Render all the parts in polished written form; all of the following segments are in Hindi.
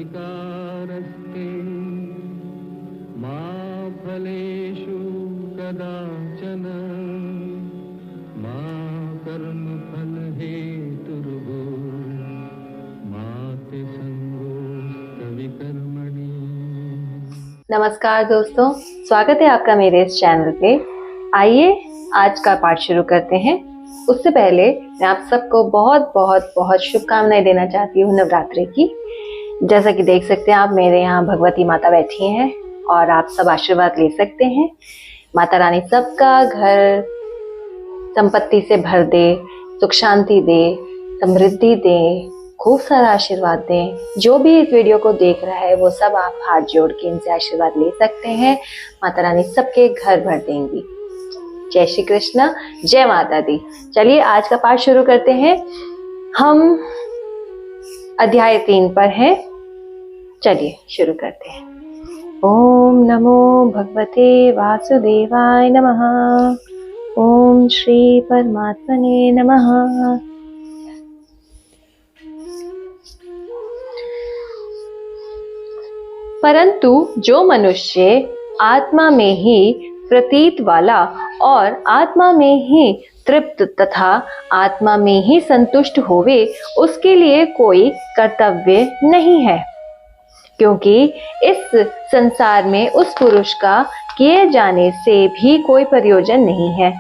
विकारस्ते मा फलेषु कदाचन मा कर्मफल हेतुर्भो मा ते संगोऽस्त विकर्मणि। नमस्कार दोस्तों, स्वागत है आपका मेरे इस चैनल पे। आइए आज का पाठ शुरू करते हैं। उससे पहले मैं आप सबको बहुत बहुत बहुत शुभकामनाएं देना चाहती हूँ नवरात्रि की। जैसा कि देख सकते हैं आप, मेरे यहाँ भगवती माता बैठी हैं और आप सब आशीर्वाद ले सकते हैं। माता रानी सबका घर संपत्ति से भर दे, सुख शांति दे, समृद्धि दे, खूब सारा आशीर्वाद दें। जो भी इस वीडियो को देख रहा है वो सब आप हाथ जोड़ के इनसे आशीर्वाद ले सकते हैं। माता रानी सबके घर भर देंगी। जय श्री कृष्ण, जय माता दी। चलिए आज का पाठ शुरू करते हैं। हम अध्याय 3 पर हैं। चलिए शुरू करते हैं। ओम नमो भगवते वासुदेवाय नमः। ओम श्री परमात्मने नमः। परंतु जो मनुष्य आत्मा में ही प्रतीत वाला और आत्मा में ही तृप्त तथा आत्मा में ही संतुष्ट होवे, उसके लिए कोई कर्तव्य नहीं है, क्योंकि इस संसार में उस पुरुष का किए जाने से भी कोई प्रयोजन नहीं है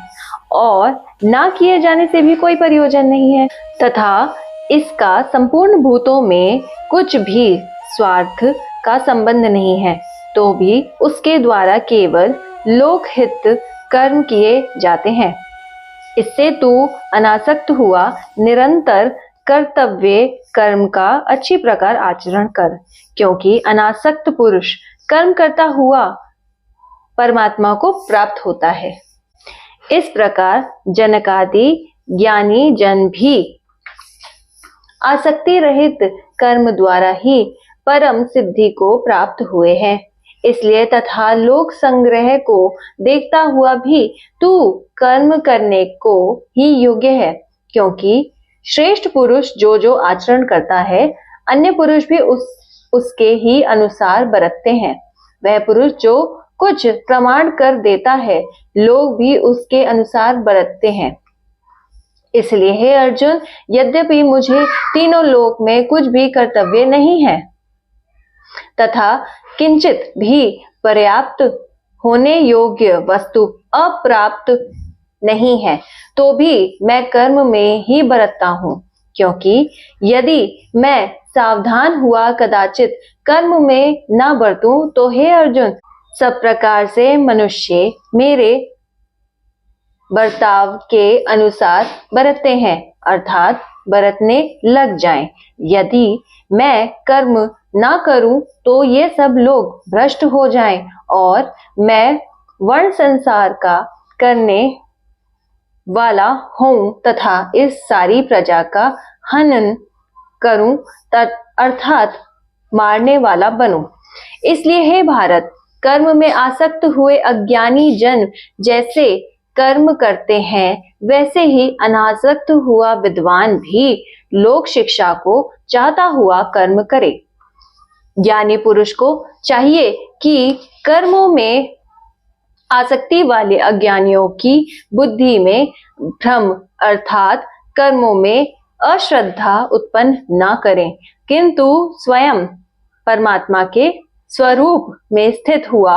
और ना किए जाने से भी कोई प्रयोजन नहीं है, तथा इसका संपूर्ण भूतों में कुछ भी स्वार्थ का संबंध नहीं है, तो भी उसके द्वारा केवल लोकहित कर्म किए जाते हैं। इससे तू अनासक्त हुआ निरंतर कर्तव्य कर्म का अच्छी प्रकार आचरण कर, क्योंकि अनासक्त पुरुष कर्म करता हुआ परमात्मा को प्राप्त होता है। इस प्रकार जनकादि ज्ञानी जन भी आसक्ति रहित कर्म द्वारा ही परम सिद्धि को प्राप्त हुए हैं। इसलिए तथा लोक संग्रह को देखता हुआ भी तू कर्म करने को ही योग्य है, क्योंकि श्रेष्ठ पुरुष जो जो आचरण करता है, अन्य पुरुष भी उसके ही अनुसार बरतते हैं। वह पुरुष जो कुछ प्रमाण कर देता है, लोग भी उसके अनुसार बरतते हैं। इसलिए हे अर्जुन, यद्यपि मुझे तीनों लोक में कुछ भी कर्तव्य नहीं है तथा किंचित भी पर्याप्त होने योग्य वस्तु अप्राप्त नहीं है, तो भी मैं कर्म में ही बरतता हूँ, क्योंकि यदि मैं सावधान हुआ कदाचित कर्म में न बरतूं तो हे अर्जुन, सब प्रकार से मनुष्य मेरे बर्ताव के अनुसार बरतते हैं, अर्थात बरतने लग जाएं। यदि मैं कर्म ना करूं तो ये सब लोग भ्रष्ट हो जाएं और मैं वर्ण संसार का करने वाला हूं तथा इस सारी प्रजा का हनन करूं, अर्थात मारने वाला बनूं। इसलिए हे भारत, कर्म में आसक्त हुए अज्ञानी जन जैसे कर्म करते हैं, वैसे ही अनासक्त हुआ विद्वान भी लोक शिक्षा को चाहता हुआ कर्म करे। ज्ञानी पुरुष को चाहिए कि कर्मों में आसक्ति वाले अज्ञानियों की बुद्धि में भ्रम अर्थात कर्मों में अश्रद्धा उत्पन्न न करें, किंतु स्वयं परमात्मा के स्वरूप में स्थित हुआ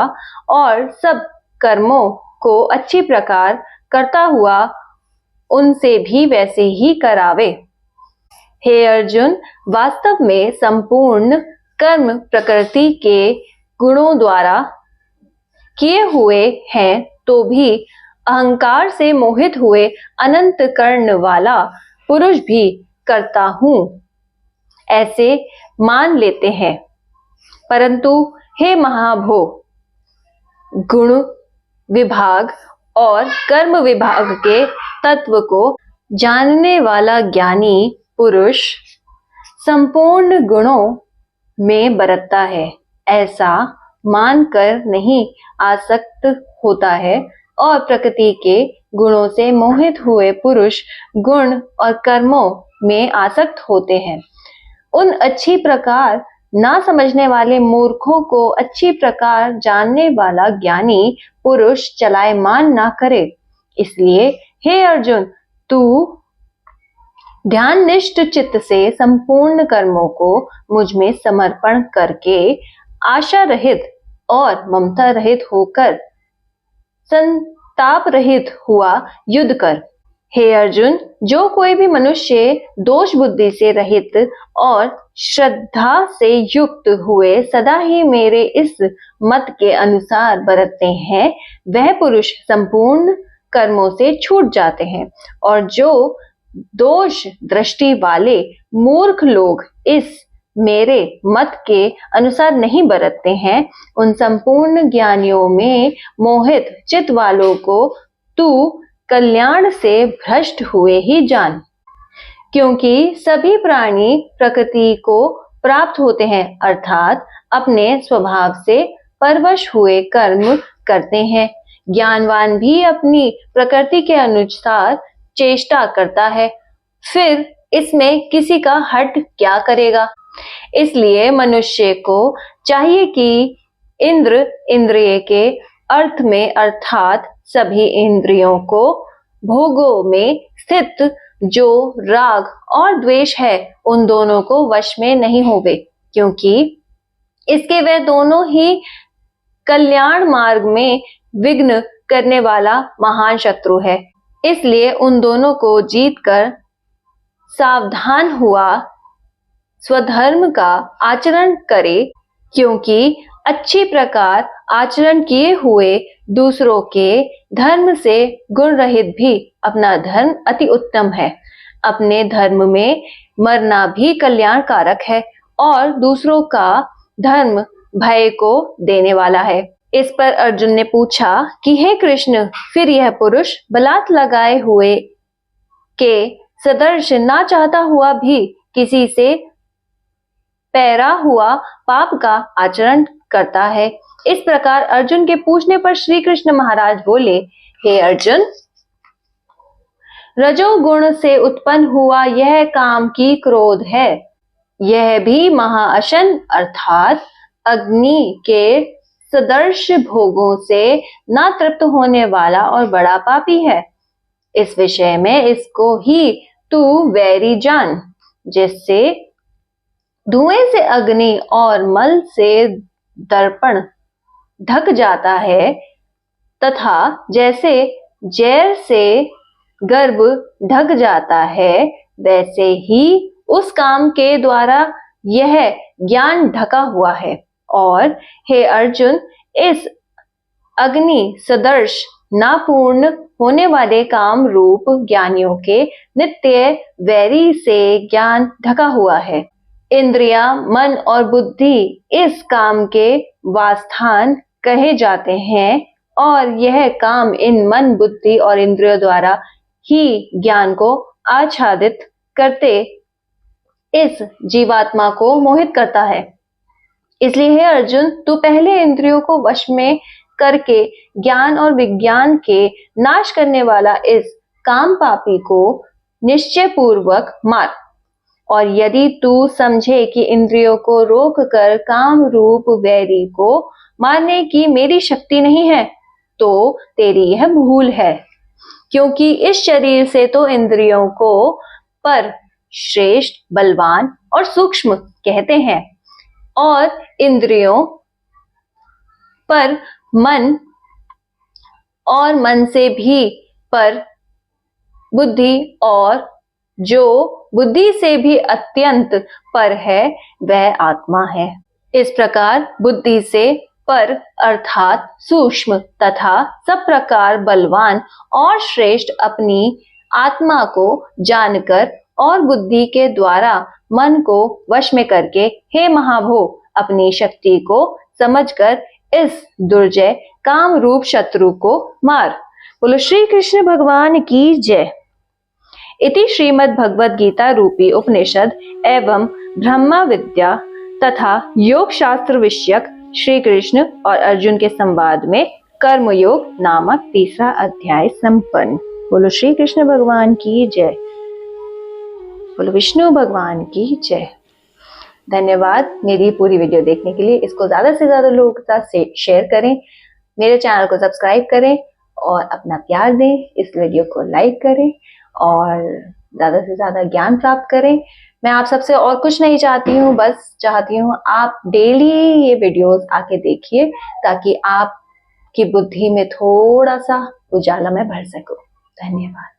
और सब कर्मों को अच्छी प्रकार करता हुआ उनसे भी वैसे ही करावे। हे अर्जुन, वास्तव में संपूर्ण कर्म प्रकृति के गुणों द्वारा किए हुए हैं, तो भी अहंकार से मोहित हुए अनंत कर्ण वाला पुरुष भी करता हूं ऐसे मान लेते हैं। परंतु हे महाभो, गुण विभाग और कर्म विभाग के तत्व को जानने वाला ज्ञानी पुरुष संपूर्ण गुणों में बरतता है, ऐसा मानकर नहीं आसक्त होता है, और प्रकृति के गुणों से मोहित हुए पुरुष गुण और कर्मों में आसक्त होते हैं। उन अच्छी प्रकार ना समझने वाले मूर्खों को अच्छी प्रकार जानने वाला ज्ञानी पुरुष चलायमान ना करे। इसलिए हे अर्जुन, तू ध्याननिष्ठ चित्त से संपूर्ण कर्मों को मुझ में समर्पण करके आशा रहित और ममता रहित होकर संताप रहित हुआ युद्ध कर। हे अर्जुन, जो कोई भी मनुष्य दोष बुद्धि से रहित और श्रद्धा से युक्त हुए सदा ही मेरे इस मत के अनुसार बरतते हैं, वह पुरुष संपूर्ण कर्मों से छूट जाते हैं। और जो दोष दृष्टि वाले मूर्ख लोग इस मेरे मत के अनुसार नहीं बरतते हैं, उन संपूर्ण ज्ञानियों में मोहित चित्त वालों को तू कल्याण से भ्रष्ट हुए ही जान। क्योंकि सभी प्राणी प्रकृति को प्राप्त होते हैं, अर्थात अपने स्वभाव से परवश हुए कर्म करते हैं। ज्ञानवान भी अपनी प्रकृति के अनुसार चेष्टा करता है, फिर इसमें किसी का हट क्या करेगा। इसलिए मनुष्य को चाहिए कि इंद्रिय के अर्थ में अर्थात सभी इंद्रियों को भोगों में स्थित जो राग और द्वेष है, उन दोनों को वश में नहीं होवे, क्योंकि इसके वे दोनों ही कल्याण मार्ग में विघ्न करने वाला महान शत्रु है। इसलिए उन दोनों को जीतकर सावधान हुआ स्वधर्म का आचरण करे, क्योंकि अच्छी प्रकार आचरण किए हुए दूसरों के धर्म से गुण रहित भी अपना धर्म अति उत्तम है। अपने धर्म में मरना भी कल्याणकारक है और दूसरों का धर्म भय को देने वाला है। इस पर अर्जुन ने पूछा कि हे कृष्ण, फिर यह पुरुष बलात् लगाए हुए के सदर्श ना चाहता हुआ भी किसी से पैरा हुआ पाप का आचरण करता है। इस प्रकार अर्जुन के पूछने पर श्री कृष्ण महाराज बोले, हे अर्जुन, रजोगुण से उत्पन्न हुआ यह काम की क्रोध है। यह भी महाअशन अर्थात अग्नि के सदर्श भोगों से ना तृप्त होने वाला और बड़ा पापी है। इस विषय में इसको ही तू वैरी जान। जिससे धुएं से अग्नि और मल से दर्पण ढक जाता है, तथा जैसे जैर से गर्भ ढक जाता है, वैसे ही उस काम के द्वारा यह ज्ञान ढका हुआ है। और हे अर्जुन, इस अग्नि सदर्श नापूर्ण होने वाले काम रूप ज्ञानियों के नित्य वैरी से ज्ञान ढका हुआ है। इंद्रिया, मन और बुद्धि इस काम के वासस्थान कहे जाते हैं और यह काम इन मन, बुद्धि और इंद्रियों द्वारा ही ज्ञान को आच्छादित करते इस जीवात्मा को मोहित करता है। इसलिए हे अर्जुन, तू पहले इंद्रियों को वश में करके ज्ञान और विज्ञान के नाश करने वाला इस काम पापी को निश्चय पूर्वक मार। और यदि तू समझे कि इंद्रियों को रोक कर काम रूप वैरी को मारने की मेरी शक्ति नहीं है, तो तेरी यह भूल है। क्योंकि इस शरीर से तो इंद्रियों को पर, श्रेष्ठ, बलवान और सूक्ष्म कहते हैं, और इंद्रियों पर मन और मन से भी पर बुद्धि, और जो बुद्धि से भी अत्यंत पर है, वह आत्मा है। इस प्रकार बुद्धि से पर अर्थात सूक्ष्म तथा सब प्रकार बलवान और श्रेष्ठ अपनी आत्मा को जानकर और बुद्धि के द्वारा मन को वश में करके, हे महाभो, अपनी शक्ति को समझकर इस दुर्जय काम रूप शत्रु को मार। बोलो श्री कृष्ण भगवान की जय। इति श्रीमद् भगवद गीता रूपी उपनिषद एवं ब्रह्मा विद्या तथा योग शास्त्र विषयक श्री कृष्ण और अर्जुन के संवाद में कर्मयोग नामक तीसरा अध्याय संपन्न। बोलो श्री कृष्ण भगवान की जय। बोलो विष्णु भगवान की जय। धन्यवाद मेरी पूरी वीडियो देखने के लिए। इसको ज्यादा से ज्यादा लोगों के साथ शेयर करें, मेरे चैनल को सब्सक्राइब करें और अपना प्यार दें। इस वीडियो को लाइक करें और ज्यादा से ज्यादा ज्ञान प्राप्त करें। मैं आप सबसे और कुछ नहीं चाहती हूँ, बस चाहती हूँ आप डेली ये वीडियोस आके देखिए ताकि आपकी बुद्धि में थोड़ा सा उजाला मैं भर सकूं। धन्यवाद।